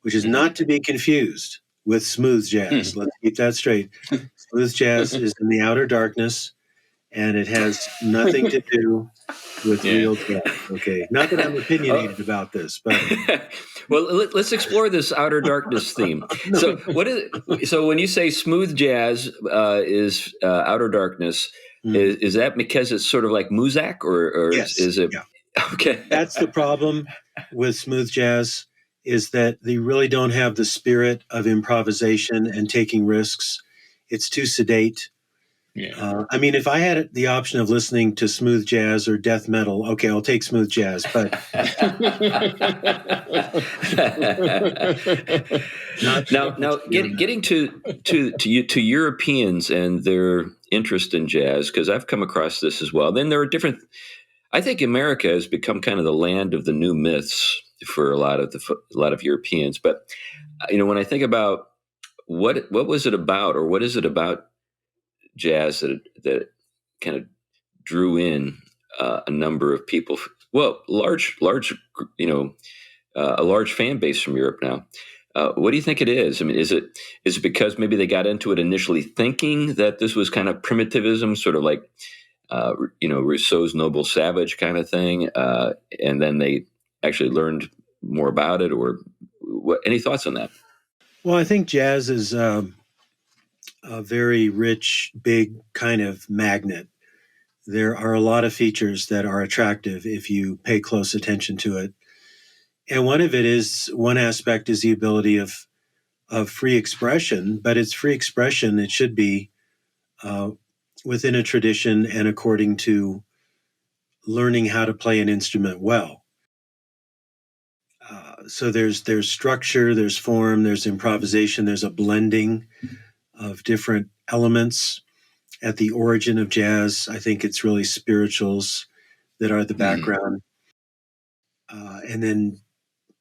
which is not to be confused with smooth jazz. Let's keep that straight. Smooth jazz is in the outer darkness, and it has nothing to do with real jazz. Okay, not that I'm opinionated about this, but well, let's explore this outer darkness theme. So, so when you say smooth jazz is outer darkness, is that because it's sort of like Muzak, or yes, is it? Yeah. Okay, that's the problem with smooth jazz, is that they really don't have the spirit of improvisation and taking risks. It's too sedate. Yeah. I mean, if I had the option of listening to smooth jazz or death metal, okay, I'll take smooth jazz. But now, getting to Europeans and their interest in jazz, because I've come across this as well. Then there are different. I think America has become kind of the land of the new myths for a lot of Europeans. But when I think about what was it about, or what is it about jazz that kind of drew in a number of people? Well, a large fan base from Europe now. What do you think it is? I mean, is it because maybe they got into it initially thinking that this was kind of primitivism, sort of like Rousseau's Noble Savage kind of thing, and then they actually learned more about it? Or any thoughts on that? Well, I think jazz is a very rich, big kind of magnet. There are a lot of features that are attractive if you pay close attention to it. And one aspect is the ability of free expression, but it's free expression. It should be within a tradition and according to learning how to play an instrument well. So there's structure, there's form, there's improvisation, there's a blending of different elements. At the origin of jazz, I think it's really spirituals that are the background. And then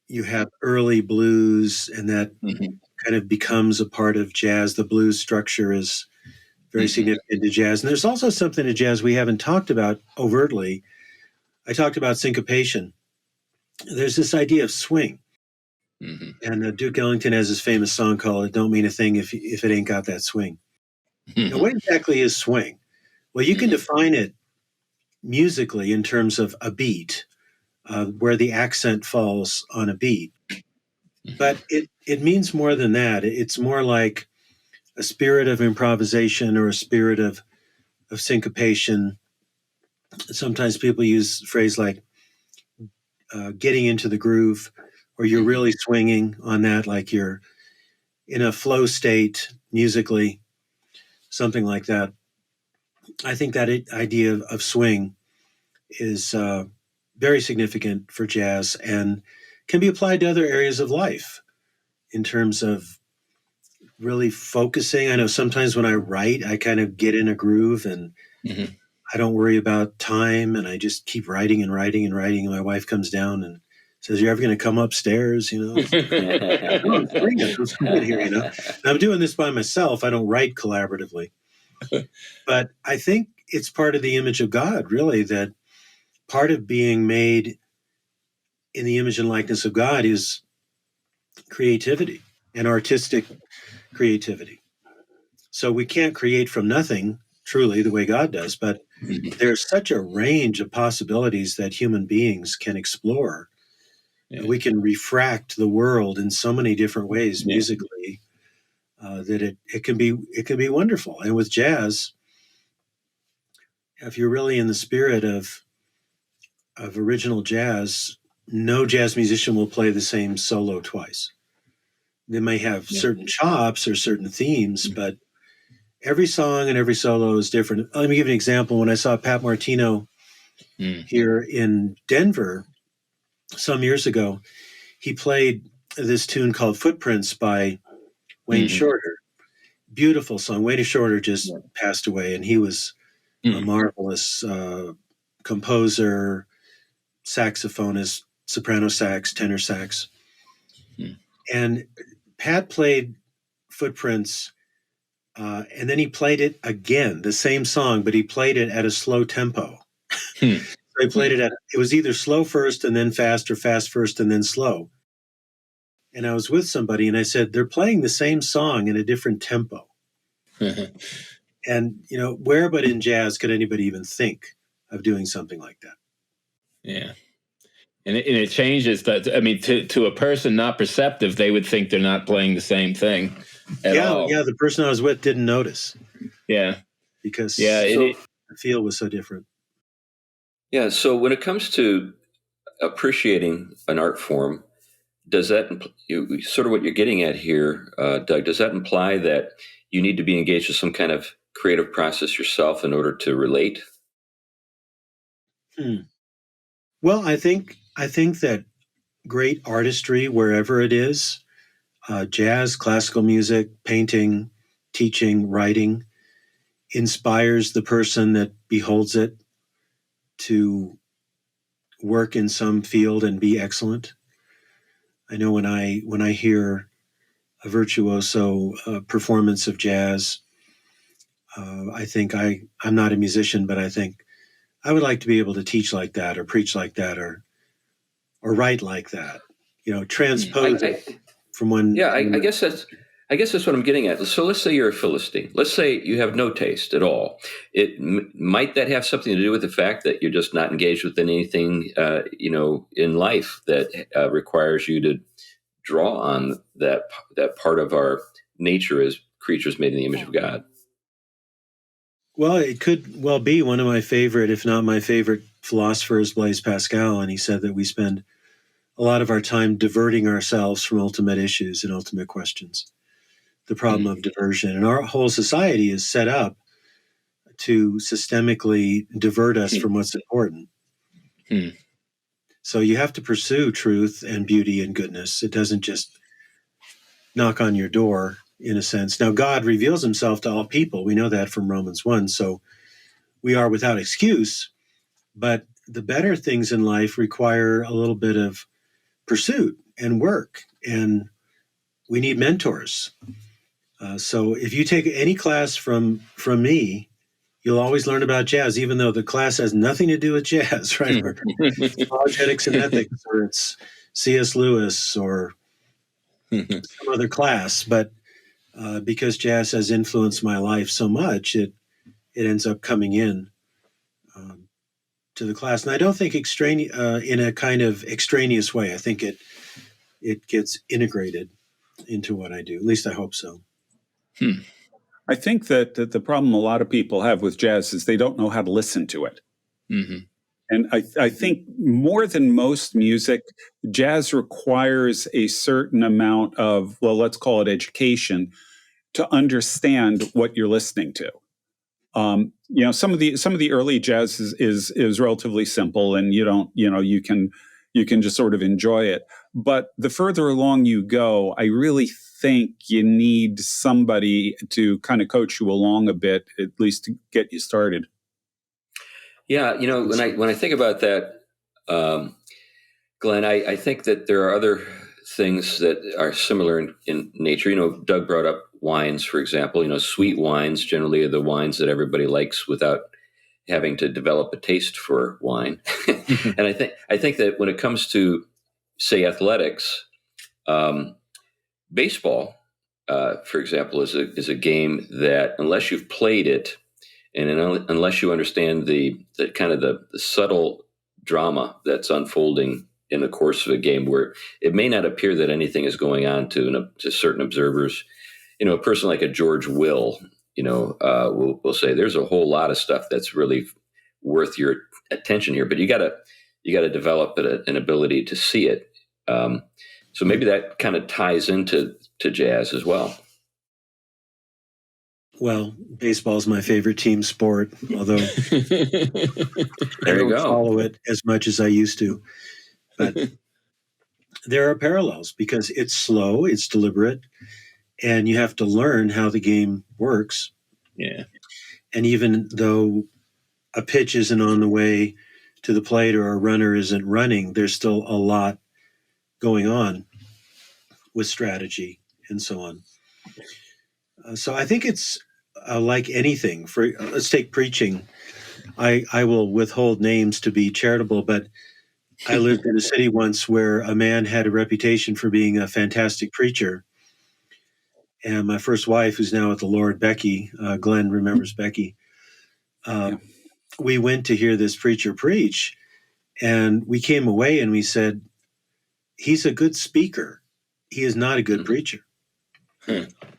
you have early blues, and that kind of becomes a part of jazz. The blues structure is very significant to jazz. And there's also something to jazz we haven't talked about overtly. I talked about syncopation. There's this idea of swing. And Duke Ellington has his famous song called "It Don't Mean a Thing If It Ain't Got That Swing." Now, what exactly is swing? Well, you can define it musically in terms of a beat, where the accent falls on a beat. But it means more than that. It's more like a spirit of improvisation or a spirit of syncopation. Sometimes people use a phrase like getting into the groove, or you're really swinging on that, like you're in a flow state musically, something like that. I think that idea of swing is very significant for jazz and can be applied to other areas of life in terms of really focusing. I know sometimes when I write, I kind of get in a groove and I don't worry about time, and I just keep writing and writing and writing. And my wife comes down and says, "You're ever going to come upstairs?" I'm swinging here, And I'm doing this by myself. I don't write collaboratively. But I think it's part of the image of God, really, that part of being made in the image and likeness of God is creativity and artistic creativity. So we can't create from nothing, truly, the way God does, but there's such a range of possibilities that human beings can explore. Yeah. We can refract the world in so many different ways musically that it can be wonderful. And with jazz, if you're really in the spirit of original jazz, no jazz musician will play the same solo twice. They may have certain chops or certain themes, but every song and every solo is different. Let me give you an example. When I saw Pat Martino here in Denver some years ago, he played this tune called Footprints by Wayne Shorter. Beautiful song. Wayne Shorter just passed away, and he was a marvelous composer, saxophonist, soprano sax, tenor sax. Hmm. And Pat played Footprints, and then he played it again, the same song, but he played it at a slow tempo. Hmm. So he played it was either slow first and then fast, or fast first and then slow. And I was with somebody and I said, they're playing the same song in a different tempo. And, where but in jazz could anybody even think of doing something like that? Yeah. And it changes that. I mean, to a person not perceptive, they would think they're not playing the same thing at all. Yeah, the person I was with didn't notice. Yeah. Because the feel was so different. Yeah. So when it comes to appreciating an art form, does that sort of what you're getting at here, Doug? Does that imply that you need to be engaged with some kind of creative process yourself in order to relate? Well, I think that great artistry, wherever it is, jazz, classical music, painting, teaching, writing, inspires the person that beholds it to work in some field and be excellent. I know when I hear a virtuoso performance of jazz, I think I'm not a musician, but I think I would like to be able to teach like that, or preach like that, or write like that. Transpose it from one. Yeah, I guess that's what I'm getting at. So let's say you're a Philistine. Let's say you have no taste at all. Might that have something to do with the fact that you're just not engaged with anything, in life that requires you to draw on that part of our nature as creatures made in the image of God? Well, it could well be. One of my favorite, if not my favorite, philosophers, Blaise Pascal, and he said that we spend a lot of our time diverting ourselves from ultimate issues and ultimate questions. The problem of diversion. And our whole society is set up to systemically divert us from what's important. So you have to pursue truth and beauty and goodness. It doesn't just knock on your door, in a sense. Now, God reveals himself to all people. We know that from Romans 1. So we are without excuse. But the better things in life require a little bit of pursuit and work. And we need mentors. So if you take any class from me, you'll always learn about jazz, even though the class has nothing to do with jazz, right? Or apologetics and ethics, or it's C.S. Lewis, or some other class. But because jazz has influenced my life so much, it ends up coming in to the class. And I don't think in a kind of extraneous way. I think it gets integrated into what I do. At least I hope so. I think that the problem a lot of people have with jazz is they don't know how to listen to it. Mm-hmm. And I think more than most music, jazz requires a certain amount of, well, let's call it education, to understand what you're listening to. Some of the early jazz is relatively simple, and you can just sort of enjoy it. But the further along you go, I really think you need somebody to kind of coach you along a bit, at least to get you started. Yeah, when I think about that, Glenn, I think that there are other things that are similar in nature. Doug brought up wines, for example. Sweet wines generally are the wines that everybody likes without having to develop a taste for wine. And I think that when it comes to, say, athletics, baseball, for example, is a game that unless you've played it, and unless you understand the kind of the subtle drama that's unfolding in the course of a game, where it may not appear that anything is going on to certain observers, a person like a George Will, will say there's a whole lot of stuff that's really worth your attention here, but you got to develop an ability to see it. So maybe that kind of ties into jazz as well. Well, baseball is my favorite team sport, although I don't follow it as much as I used to. But there are parallels because it's slow, it's deliberate, and you have to learn how the game works. Yeah. And even though a pitch isn't on the way to the plate or a runner isn't running, there's still a lot going on with strategy and so on. So I think it's like anything. For let's take preaching. I will withhold names to be charitable, but I lived in a city once where a man had a reputation for being a fantastic preacher. And my first wife, who's now with the Lord, Becky, Glenn remembers Becky, we went to hear this preacher preach, and we came away and we said, he's a good speaker. He is not a good preacher.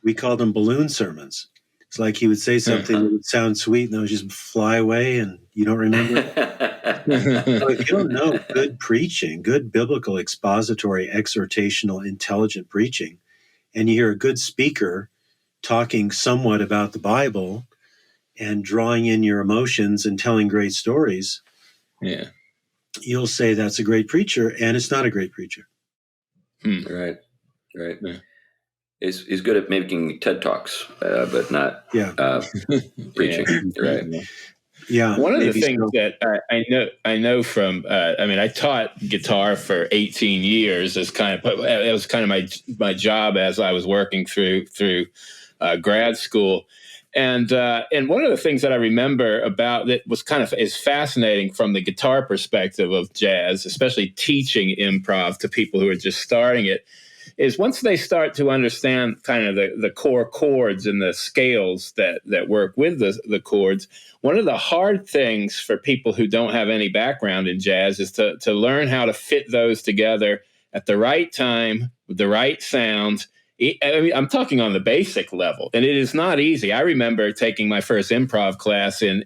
We called them balloon sermons. It's like he would say something that would sound sweet and it would just fly away and you don't remember it. So if you don't know good preaching, good biblical, expository, exhortational, intelligent preaching, and you hear a good speaker talking somewhat about the Bible and drawing in your emotions and telling great stories, you'll say that's a great preacher, and it's not a great preacher. Right. He's good at making TED Talks, but not preaching. Right. Yeah. One of the things that I know from, I taught guitar for 18 years as it was kind of my job as I was working through grad school. And one of the things that I remember about that was is fascinating from the guitar perspective of jazz, especially teaching improv to people who are just starting it, is once they start to understand kind of the core chords and the scales that work with the chords, one of the hard things for people who don't have any background in jazz is to learn how to fit those together at the right time, with the right sound. I'm talking on the basic level, and it is not easy. I remember taking my first improv class in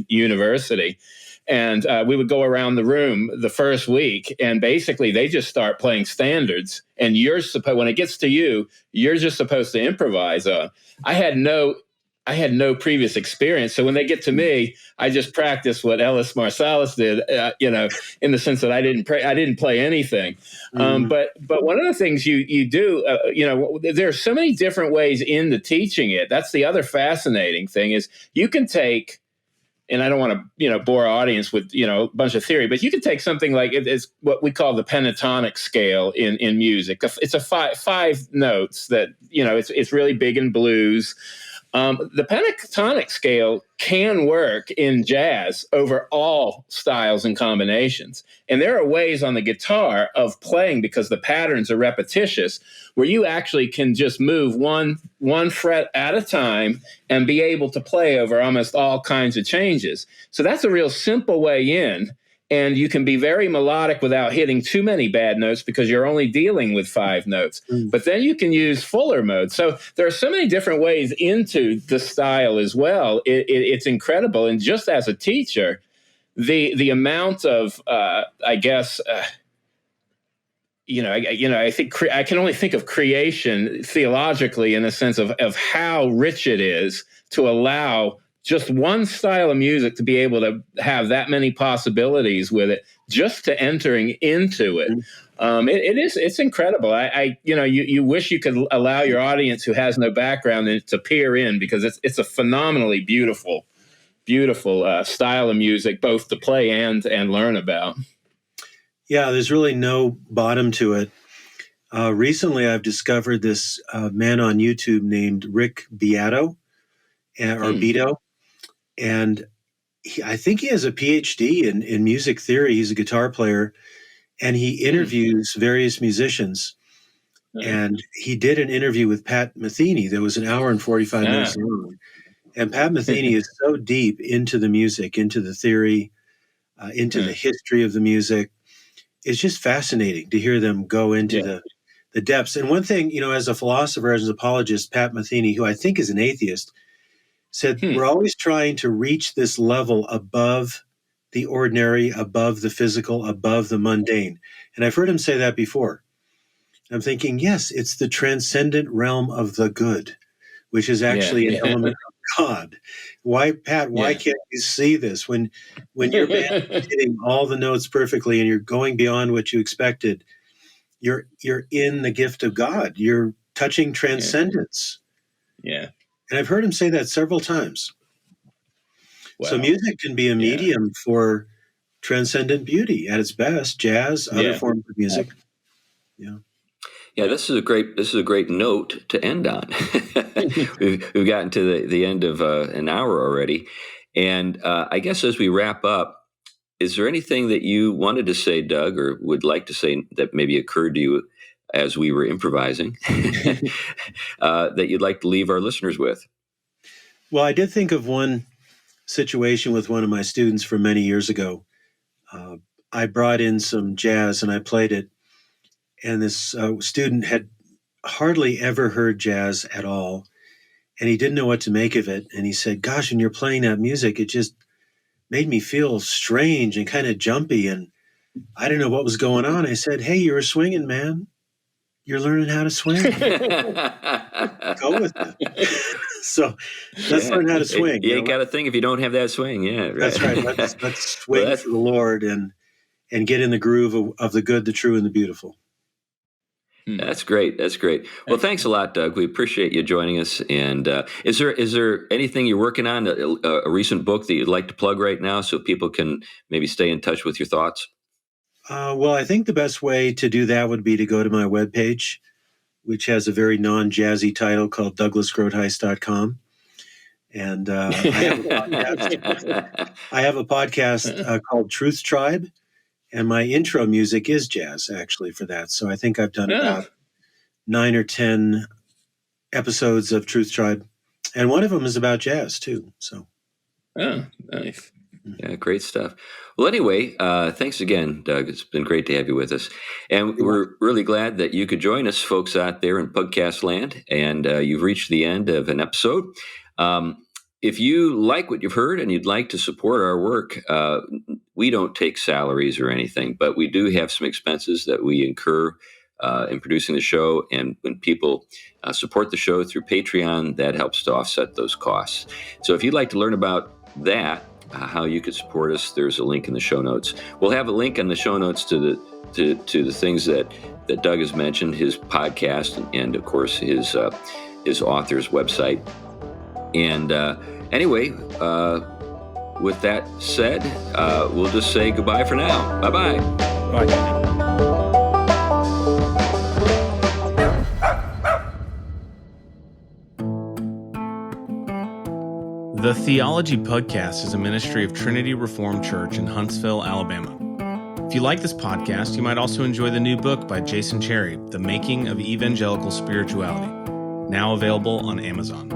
university, and we would go around the room the first week, and basically they just start playing standards, and when it gets to you, you're just supposed to improvise on. I had no previous experience, so when they get to me, I just practice what Ellis Marsalis did, in the sense that I didn't play anything. But one of the things you do, there are so many different ways into teaching it. That's the other fascinating thing is you can take. And I don't want to, bore our audience with, a bunch of theory, but you can take something like it's what we call the pentatonic scale in music. It's a five notes that, it's really big in blues. The pentatonic scale can work in jazz over all styles and combinations. And there are ways on the guitar of playing, because the patterns are repetitious, where you actually can just move one fret at a time and be able to play over almost all kinds of changes. So that's a real simple way in. And you can be very melodic without hitting too many bad notes because you're only dealing with 5 notes. But then you can use fuller mode. So there are so many different ways into the style as well. It's incredible. And just as a teacher, the amount of, I think I can only think of creation theologically in the sense of how rich it is to allow just one style of music to be able to have that many possibilities with it, just to entering into it. It's incredible. You wish you could allow your audience who has no background in it to peer in, because it's a phenomenally beautiful style of music, both to play and learn about. Yeah, there's really no bottom to it. Recently, I've discovered this man on YouTube named Rick Beato, or Beato. And I think he has a PhD in music theory. He's a guitar player, and he interviews various musicians. And he did an interview with Pat Metheny that was an hour and 45 minutes long. And Pat Metheny is so deep into the music, into the theory, into the history of the music. It's just fascinating to hear them go into the depths. And one thing, as a philosopher, as an apologist, Pat Metheny, who I think is an atheist, said, we're always trying to reach this level above the ordinary, above the physical, above the mundane. And I've heard him say that before. I'm thinking, yes, it's the transcendent realm of the good, which is actually an element of God. Why, Pat, why can't you see this? When your band is hitting all the notes perfectly and you're going beyond what you expected, you're in the gift of God. You're touching transcendence. Yeah. And I've heard him say that several times. Wow. So music can be a medium for transcendent beauty at its best. Jazz, other forms of music. Yeah. Yeah, this is a great note to end on. We've gotten to the end of an hour already, and I guess as we wrap up, is there anything that you wanted to say, Doug, or would like to say that maybe occurred to you as we were improvising that you'd like to leave our listeners with? Well, I did think of one situation with one of my students from many years ago. I brought in some jazz and I played it, and this student had hardly ever heard jazz at all, and he didn't know what to make of it. And he said, "Gosh, when you're playing that music, it just made me feel strange and kind of jumpy, and I didn't know what was going on." I said, "Hey, you're a swinging man. You're learning how to swing. Go with it." So let's learn how to swing. You ain't got a thing if you don't have that swing. Yeah, right. That's right. Let's swing for the Lord and get in the groove of the good, the true, and the beautiful. That's great. That's great. Well, thanks a lot, Doug. We appreciate you joining us. And is there anything you're working on, a recent book that you'd like to plug right now so people can maybe stay in touch with your thoughts? Well, I think the best way to do that would be to go to my webpage, which has a very non-jazzy title called douglasgroothuis.com. And I have a podcast called Truth Tribe, and my intro music is jazz, actually, for that. So I think I've done about 9 or 10 episodes of Truth Tribe, and one of them is about jazz, too. So, Nice. Yeah, great stuff. Well, anyway, thanks again, Doug. It's been great to have you with us. And we're really glad that you could join us, folks out there in Pugcast land. And you've reached the end of an episode. If you like what you've heard and you'd like to support our work, we don't take salaries or anything, but we do have some expenses that we incur in producing the show. And when people support the show through Patreon, that helps to offset those costs. So if you'd like to learn about that, how you could support us, there's a link in the show notes. We'll have a link in the show notes to the things that Doug has mentioned, his podcast, and of course his author's website. And anyway, with that said, we'll just say goodbye for now. Bye-bye. Bye. The Theology Pugcast is a ministry of Trinity Reformed Church in Huntsville, Alabama. If you like this podcast, you might also enjoy the new book by Jason Cherry, The Making of Evangelical Spirituality, now available on Amazon.